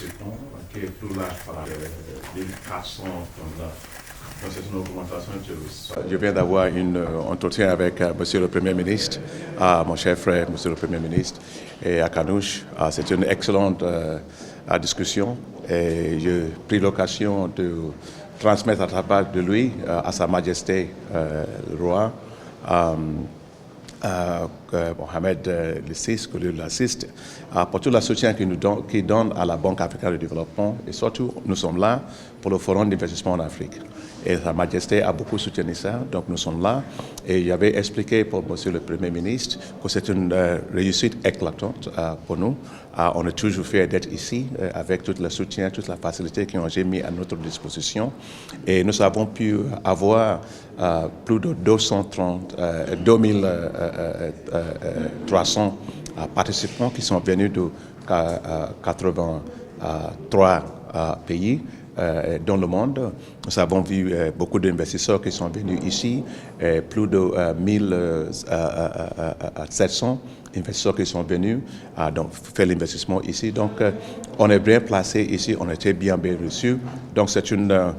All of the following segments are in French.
Céton, qui est plus large par les 400 comme là. Donc c'est une augmentation de... Je viens d'avoir un entretien avec Monsieur le Premier ministre, mon cher frère, Monsieur le Premier ministre, et à Kanouche. C'est une excellente discussion et j'ai pris l'occasion de transmettre à travers de lui à Sa Majesté le roi Mohamed VI, que lui l'assiste, pour tout le soutien qu'il donne à la Banque africaine de développement. Et surtout, nous sommes là pour le Forum d'investissement en Afrique. Et Sa Majesté a beaucoup soutenu ça, donc nous sommes là. Et j'avais expliqué pour Monsieur le Premier ministre que c'est une réussite éclatante pour nous. On est toujours fiers d'être ici avec tout le soutien, toute la facilité qu'ils ont mis à notre disposition. Et nous avons pu avoir plus de 2300 participants qui sont venus de 83 pays dans le monde. Nous avons vu beaucoup d'investisseurs qui sont venus ici, plus de 1700 investisseurs qui sont venus donc faire l'investissement ici. Donc, on est bien placé ici, on était bien reçus. Donc, c'est un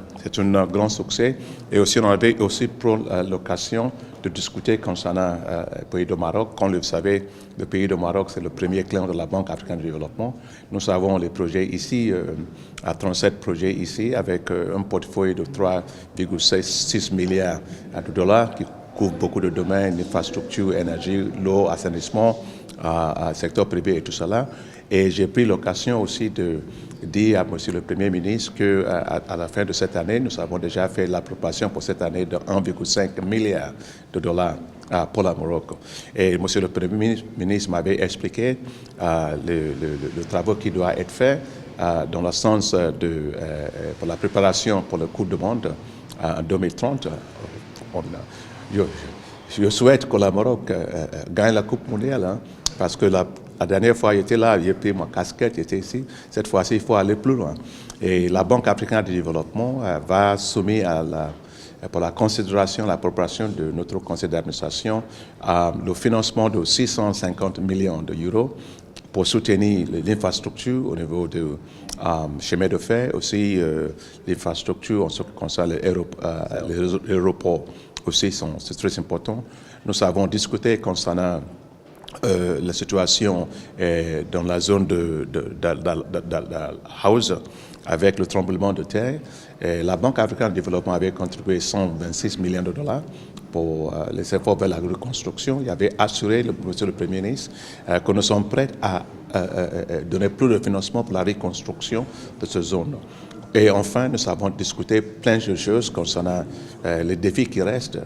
grand succès. Et aussi, on avait aussi pour l'occasion de discuter concernant le pays du Maroc. Comme vous le savez, le pays du Maroc, c'est le premier client de la Banque africaine de développement. Nous avons les projets ici, à 37 projets ici, avec un portefeuille de 3,6 milliards de dollars qui couvre beaucoup de domaines, infrastructure, énergie, l'eau, assainissement, secteur privé et tout cela. Et j'ai pris l'occasion aussi de dire à Monsieur le Premier ministre qu'à la fin de cette année, nous avons déjà fait l'approbation pour cette année de 1,5 milliard de dollars pour la Maroc. Et Monsieur le Premier ministre m'avait expliqué le travail qui doit être fait dans le sens pour la préparation pour le Coupe du Monde en 2030. Je souhaite que le Maroc gagne la Coupe mondiale, hein, parce que la dernière fois, j'étais là, j'ai pris ma casquette, j'étais ici. Cette fois-ci, il faut aller plus loin. Et la Banque africaine de développement va soumettre pour la considération, l'appropriation de notre conseil d'administration, le financement de 650 millions d'euros pour soutenir l'infrastructure au niveau de chemin de fer, aussi l'infrastructure en ce qui concerne l'aéroport aussi, c'est très important. Nous avons discuté concernant la situation dans la zone de House avec le tremblement de terre. La Banque africaine de développement avait contribué 126 millions de dollars pour les efforts vers la reconstruction. Il avait assuré, Monsieur le Premier ministre, que nous sommes prêts à donner plus de financement pour la reconstruction de cette zone. Et enfin, nous avons discuté plein de choses concernant les défis qui restent.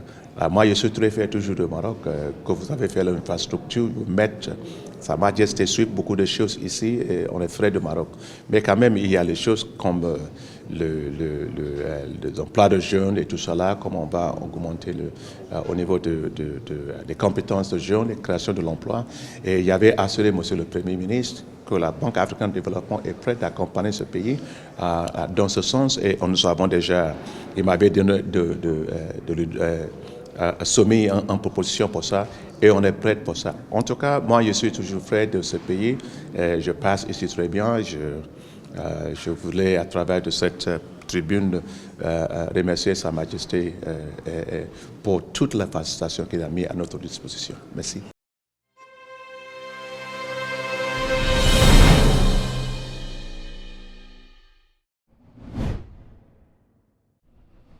Moi, je suis très fier toujours du Maroc, que vous avez fait l'infrastructure, vous mettez Sa Majesté suit beaucoup de choses ici et on est frais du Maroc. Mais quand même, il y a les choses comme l'emploi de jeunes et tout cela, comment on va augmenter au niveau des compétences de jeunes et création de l'emploi. Et il y avait assuré, Monsieur le Premier ministre, que la Banque africaine de développement est prête à accompagner ce pays dans ce sens. Et nous avons déjà, il m'avait donné soumis une proposition pour ça et on est prêt pour ça. En tout cas, moi, je suis toujours prêt de ce pays. Je passe ici très bien. Je voulais, à travers de cette tribune, remercier Sa Majesté pour toute la facilitation qu'il a mis à notre disposition. Merci.